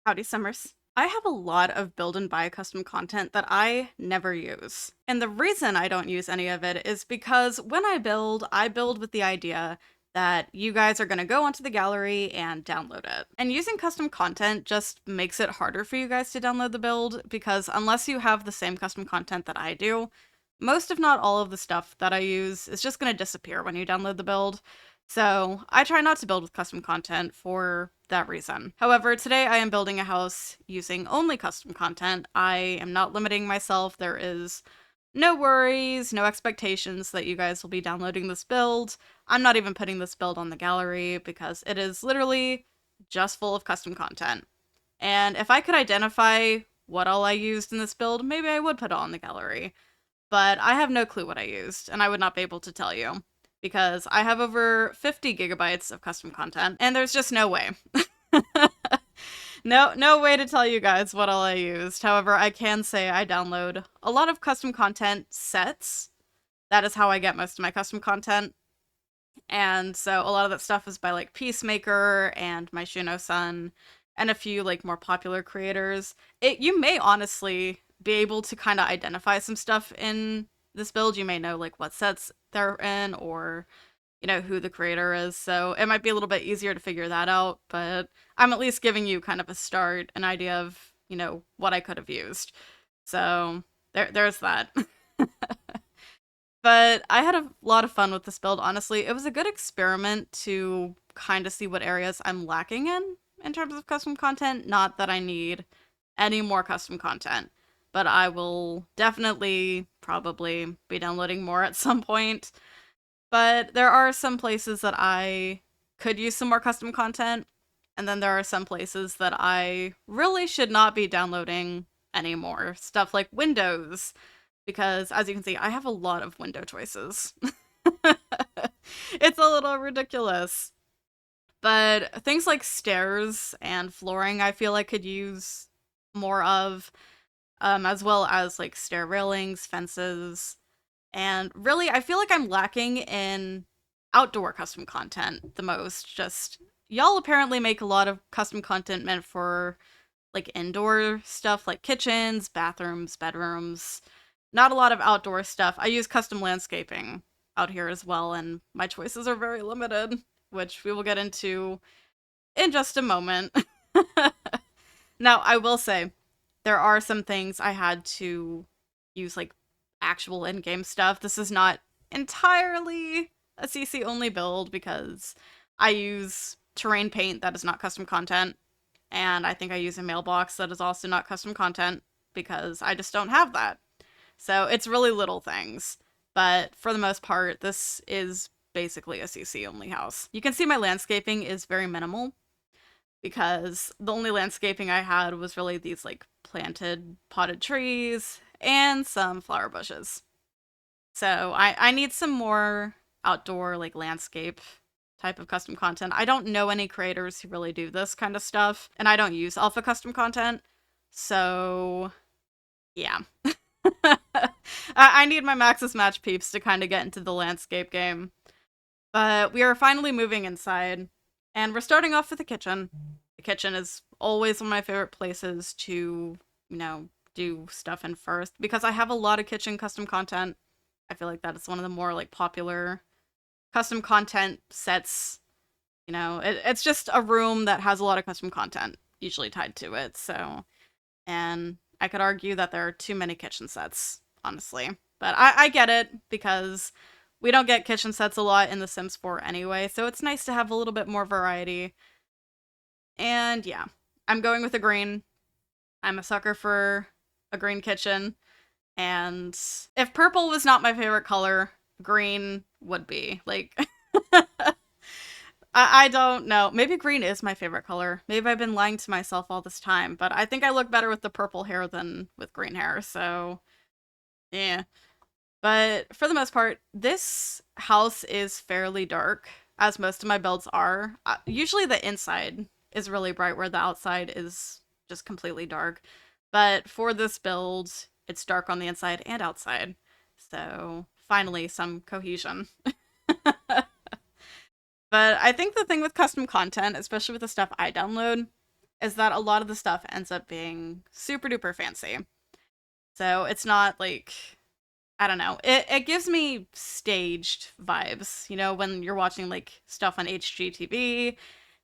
Howdy Summers. I have a lot of build and buy custom content that I never use. And the reason I don't use any of it is because when I build with the idea that you guys are going to go onto the gallery and download it. And using custom content just makes it harder for you guys to download the build because unless you have the same custom content that I do, most if not all of the stuff that I use is just going to disappear when you download the build. So I try not to build with custom content for that reason. However, today I am building a house using only custom content. I am not limiting myself. There is no worries, no expectations that you guys will be downloading this build. I'm not even putting this build on the gallery because it is literally just full of custom content. And if I could identify what all I used in this build, maybe I would put it on the gallery. But I have no clue what I used, and I would not be able to tell you because I have over 50 gigabytes of custom content, and there's just no way. No way to tell you guys what all I used. However, I can say I download a lot of custom content sets. That is how I get most of my custom content. And so a lot of that stuff is by like Peacemaker and my Shuno-san and a few like more popular creators. You may honestly be able to kind of identify some stuff in this build. You may know like what sets they're in or who the creator is. So it might be a little bit easier to figure that out, but I'm at least giving you kind of a start, an idea of, what I could have used. So there's that. But I had a lot of fun with this build, honestly. It was a good experiment to kind of see what areas I'm lacking in terms of custom content. Not that I need any more custom content, but I will definitely probably be downloading more at some point. But there are some places that I could use some more custom content, and then there are some places that I really should not be downloading anymore. Stuff like windows, because as you can see, I have a lot of window choices. It's a little ridiculous. But things like stairs and flooring, I feel I could use more of, as well as like stair railings, fences, and really, I feel like I'm lacking in outdoor custom content the most. Just, y'all apparently make a lot of custom content meant for, like, indoor stuff, like kitchens, bathrooms, bedrooms. Not a lot of outdoor stuff. I use custom landscaping out here as well, and my choices are very limited, which we will get into in just a moment. Now, I will say, there are some things I had to use, like, actual in-game stuff. This is not entirely a CC only build because I use terrain paint that is not custom content, and I think I use a mailbox that is also not custom content because I just don't have that. So it's really little things, but for the most part, this is basically a CC only house. You can see my landscaping is very minimal because the only landscaping I had was really these like planted potted trees and some flower bushes. So I need some more outdoor like landscape type of custom content. I don't know any creators who really do this kind of stuff, and I don't use alpha custom content. So yeah. I need my Maxis Match peeps to kind of get into the landscape game. But we are finally moving inside, and we're starting off with the kitchen. The kitchen is always one of my favorite places to, do stuff in first, because I have a lot of kitchen custom content. I feel like that is one of the more, like, popular custom content sets. It's just a room that has a lot of custom content usually tied to it, so... And I could argue that there are too many kitchen sets, honestly. But I get it, because we don't get kitchen sets a lot in The Sims 4 anyway, so it's nice to have a little bit more variety. And yeah, I'm going with a green. I'm a sucker for a green kitchen. And if purple was not my favorite color, green would be. Like, I don't know. Maybe green is my favorite color. Maybe I've been lying to myself all this time, but I think I look better with the purple hair than with green hair, so yeah. But for the most part, this house is fairly dark, as most of my builds are. Usually the inside is really bright, where the outside is just completely dark. But for this build, it's dark on the inside and outside. So finally, some cohesion. But I think the thing with custom content, especially with the stuff I download, is that a lot of the stuff ends up being super duper fancy. So it's not like, I don't know. It gives me staged vibes, you know, when you're watching like stuff on HGTV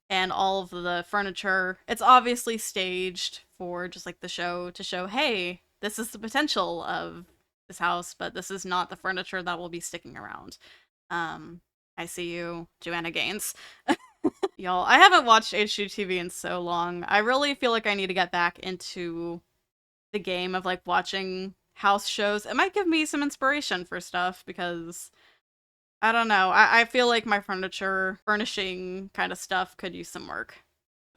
and all of the furniture. It's obviously staged for just like the show to show, hey, this is the potential of this house, but this is not the furniture that will be sticking around. Um, I see you, Joanna Gaines. Y'all, I haven't watched HGTV in so long. I really feel like I need to get back into the game of like watching house shows. It might give me some inspiration for stuff because I don't know. I feel like my furniture furnishing kind of stuff could use some work.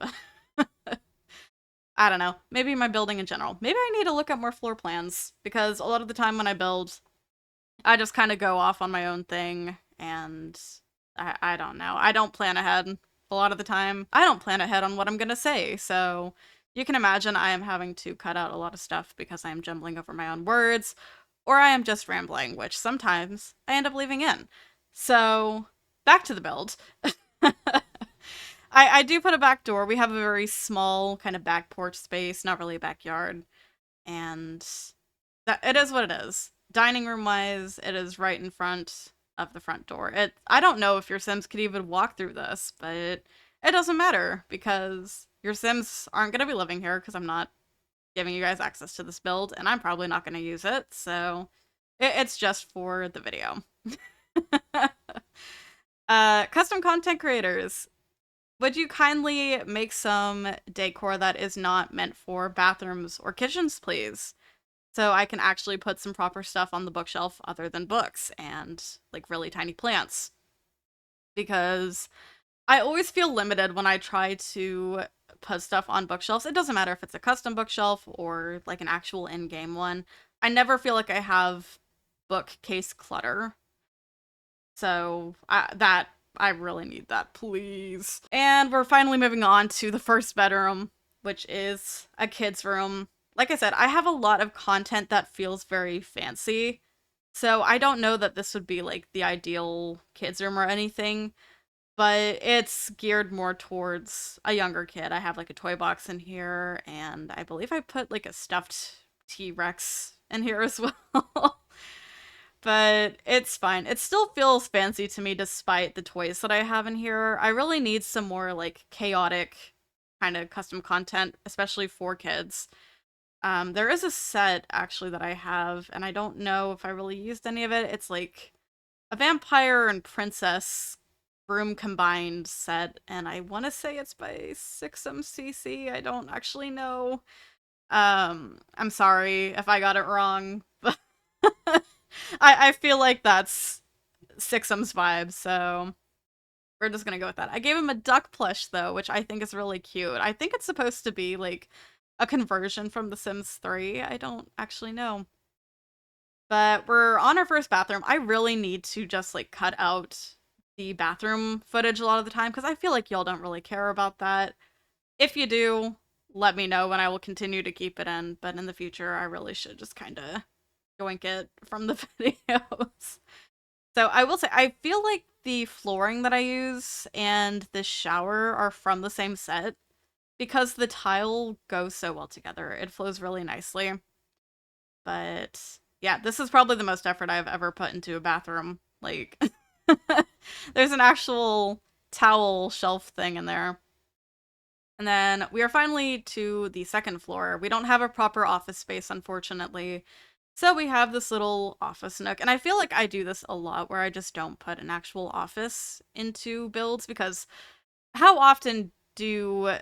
I don't know. Maybe my building in general. Maybe I need to look at more floor plans because a lot of the time when I build, I just kind of go off on my own thing and I don't know. I don't plan ahead a lot of the time. I don't plan ahead on what I'm going to say. So you can imagine I am having to cut out a lot of stuff because I am jumbling over my own words or I am just rambling, which sometimes I end up leaving in. So back to the build. I do put a back door. We have a very small kind of back porch space, not really a backyard. And that it is what it is. Dining room wise, it is right in front of the front door. I don't know if your Sims could even walk through this, but it doesn't matter because your Sims aren't going to be living here because I'm not giving you guys access to this build and I'm probably not going to use it. So it's just for the video. Custom content creators, would you kindly make some decor that is not meant for bathrooms or kitchens, please? So I can actually put some proper stuff on the bookshelf other than books and like really tiny plants. Because I always feel limited when I try to put stuff on bookshelves. It doesn't matter if it's a custom bookshelf or like an actual in-game one. I never feel like I have bookcase clutter. So I really need that, please. And we're finally moving on to the first bedroom, which is a kid's room. Like I said, I have a lot of content that feels very fancy. So I don't know that this would be like the ideal kids' room or anything, but it's geared more towards a younger kid. I have like a toy box in here, and I believe I put like a stuffed T-Rex in here as well. But it's fine. It still feels fancy to me despite the toys that I have in here. I really need some more like chaotic kind of custom content, especially for kids. There is a set actually that I have, and I don't know if I really used any of it. It's like a vampire and princess room combined set, and I want to say it's by 6MCC. I don't actually know. I'm sorry if I got it wrong, but I feel like that's Sixum's vibe, so we're just gonna go with that. I gave him a duck plush though, which I think is really cute. I think it's supposed to be like a conversion from The Sims 3. I don't actually know. But we're on our first bathroom. I really need to just like cut out the bathroom footage a lot of the time because I feel like y'all don't really care about that. If you do, let me know and I will continue to keep it in. But in the future, I really should just kind of yoink it from the videos. So I will say, I feel like the flooring that I use and the shower are from the same set because the tile goes so well together. It flows really nicely. But yeah, this is probably the most effort I've ever put into a bathroom. Like, there's an actual towel shelf thing in there. And then we are finally to the second floor. We don't have a proper office space, unfortunately. So we have this little office nook. And I feel like I do this a lot where I just don't put an actual office into builds because how often do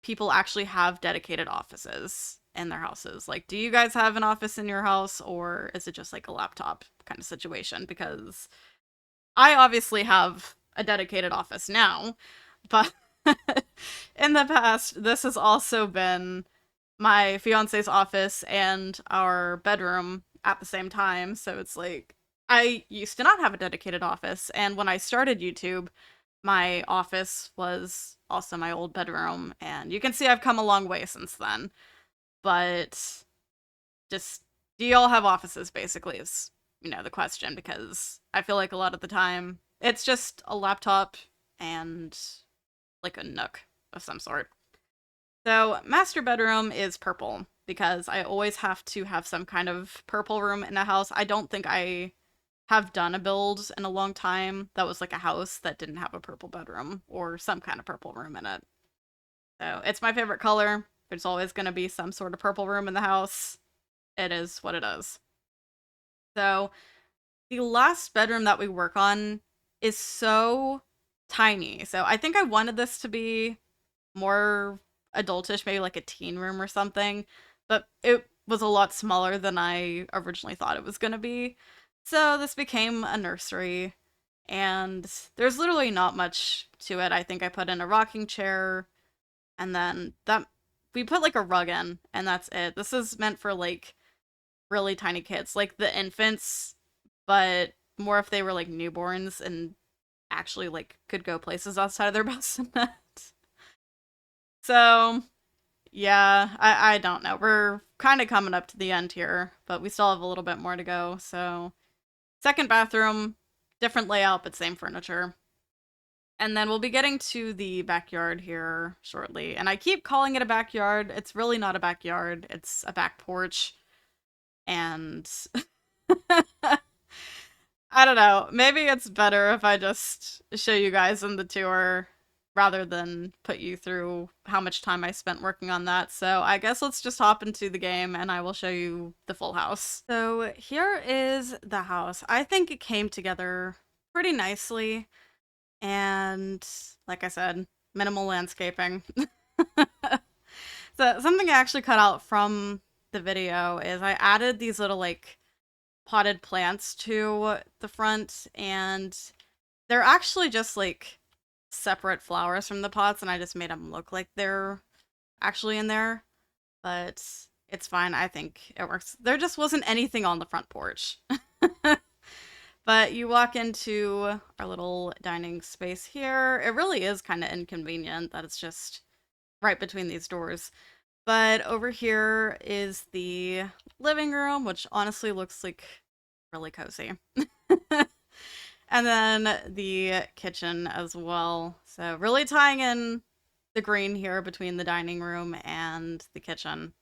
people actually have dedicated offices in their houses? Like, do you guys have an office in your house or is it just like a laptop kind of situation? Because I obviously have a dedicated office now, but in the past, this has also been my fiance's office and our bedroom at the same time. So it's like, I used to not have a dedicated office. And when I started YouTube, my office was also my old bedroom. And you can see I've come a long way since then. But just, do y'all have offices basically is, the question. Because I feel like a lot of the time, it's just a laptop and like a nook of some sort. So, master bedroom is purple because I always have to have some kind of purple room in a house. I don't think I have done a build in a long time that was like a house that didn't have a purple bedroom or some kind of purple room in it. So, it's my favorite color. There's always going to be some sort of purple room in the house. It is what it is. So, the last bedroom that we work on is so tiny. So, I think I wanted this to be more adultish, maybe like a teen room or something, but it was a lot smaller than I originally thought it was going to be. So this became a nursery, and there's literally not much to it. I think I put in a rocking chair, and then that we put like a rug in, and that's it. This is meant for like really tiny kids, like the infants, but more if they were like newborns and actually like could go places outside of their bassinet. So yeah, I don't know. We're kind of coming up to the end here, but we still have a little bit more to go. So, second bathroom, different layout, but same furniture. And then we'll be getting to the backyard here shortly. And I keep calling it a backyard. It's really not a backyard, it's a back porch. And I don't know. Maybe it's better if I just show you guys in the tour rather than put you through how much time I spent working on that. So I guess let's just hop into the game and I will show you the full house. So here is the house. I think it came together pretty nicely. And like I said, minimal landscaping. So something I actually cut out from the video is I added these little like potted plants to the front, and they're actually just like separate flowers from the pots, and I just made them look like they're actually in there, but it's fine. I think it works. There just wasn't anything on the front porch. But you walk into our little dining space here. It really is kind of inconvenient that it's just right between these doors. But over here is the living room, which honestly looks like really cozy. And then the kitchen as well. So really tying in the green here between the dining room and the kitchen.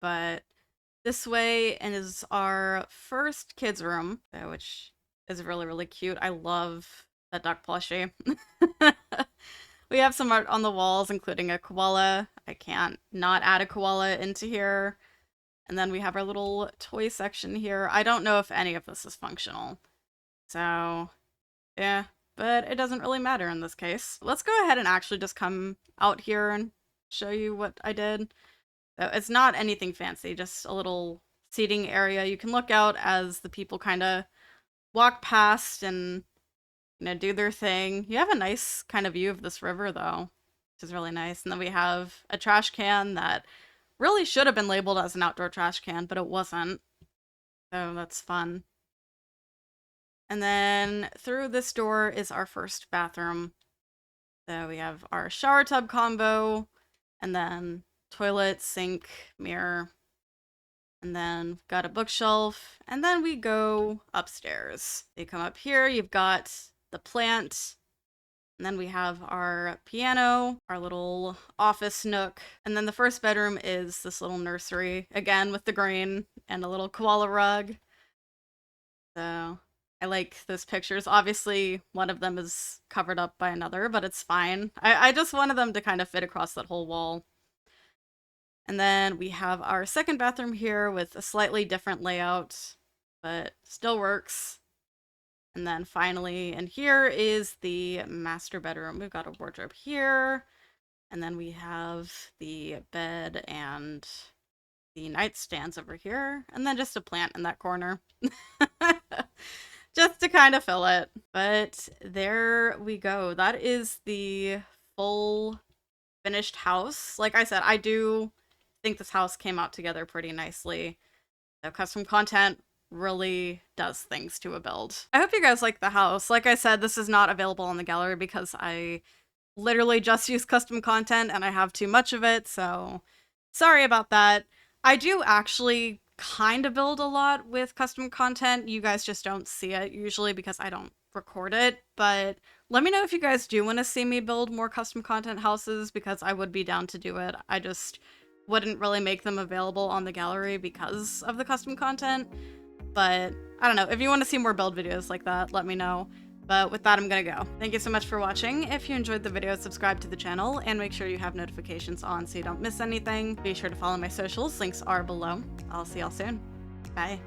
But this way is our first kids room, which is really, really cute. I love that duck plushie. We have some art on the walls, including a koala. I can't not add a koala into here. And then we have our little toy section here. I don't know if any of this is functional. So, yeah, but it doesn't really matter in this case. Let's go ahead and actually just come out here and show you what I did. So it's not anything fancy, just a little seating area. You can look out as the people kind of walk past and do their thing. You have a nice kind of view of this river though, which is really nice. And then we have a trash can that really should have been labeled as an outdoor trash can, but it wasn't. So that's fun. And then through this door is our first bathroom. So we have our shower tub combo, and then toilet, sink, mirror, and then we've got a bookshelf, and then we go upstairs. You come up here, you've got the plant, and then we have our piano, our little office nook, and then the first bedroom is this little nursery, again with the green, and a little koala rug. So I like those pictures. Obviously, one of them is covered up by another, but it's fine. I just wanted them to kind of fit across that whole wall. And then we have our second bathroom here with a slightly different layout, but still works. And then finally, and here is the master bedroom. We've got a wardrobe here, and then we have the bed and the nightstands over here, and then just a plant in that corner. Just to kind of fill it. But there we go. That is the full finished house. Like I said, I do think this house came out together pretty nicely. The custom content really does things to a build. I hope you guys like the house. Like I said, this is not available in the gallery because I literally just use custom content and I have too much of it, so sorry about that. I do actually kind of build a lot with custom content. You guys just don't see it usually because I don't record it, but Let me know if you guys do want to see me build more custom content houses, because I would be down to do it. I just wouldn't really make them available on the gallery because of the custom content. But I don't know, if you want to see more build videos like that, let me know. But with that, I'm gonna go. Thank you so much for watching. If you enjoyed the video, subscribe to the channel and make sure you have notifications on so you don't miss anything. Be sure to follow my socials, links are below. I'll see y'all soon. Bye.